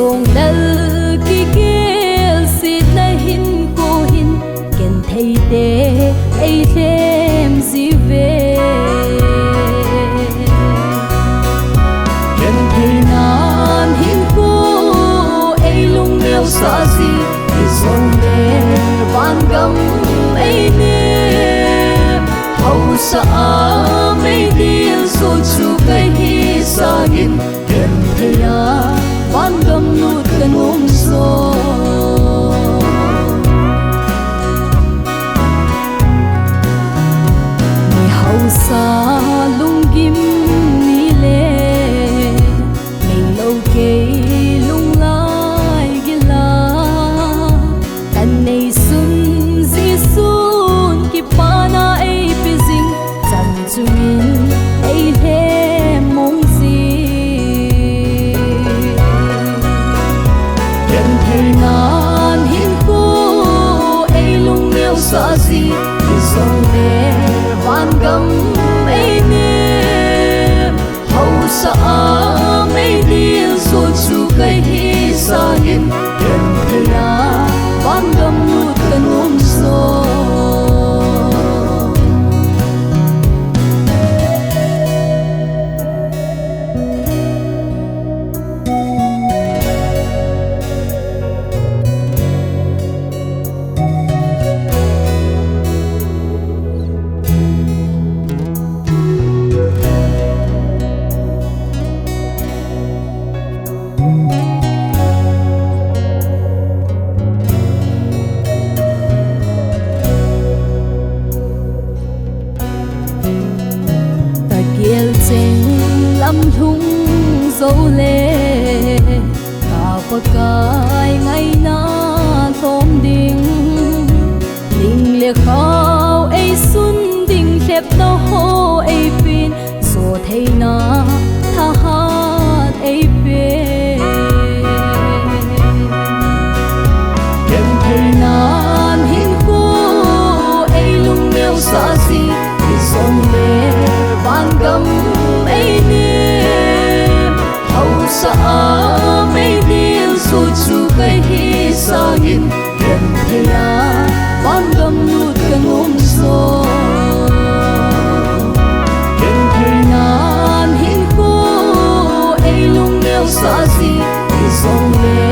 Kisonglel kigelsetna hinkho Genthei te eilhem jiuve Genthei nan hinkho eilungneo sazi Hijongle vangam einem Haosa meidel jonchu kahi sangin Gentheiya vangam kanom Mihousa lunggim nile Neilou lunglai gila Neisangkim Jesu'n kipana pizing Janchuin eilhem mongzi Genthei nan hinkho eilungneo sazi Hijongle vangam einem Haosa meidel jonchu kahi sangin Gentheiya vangam kanom lam thung dấu lệ cả bậc cài ngày na thom đình đình liệt khao ấy xuân đình khép tao ho ấy pin rồi thấy na tha hát ấy pe Genthei nan hinkho eilungneo sazi Hijongle vangam einem Haosa meidel jonchu kahi sangin Gentheiya vangam kanom Genthei nan hinkho eilungneo sazi Hijongle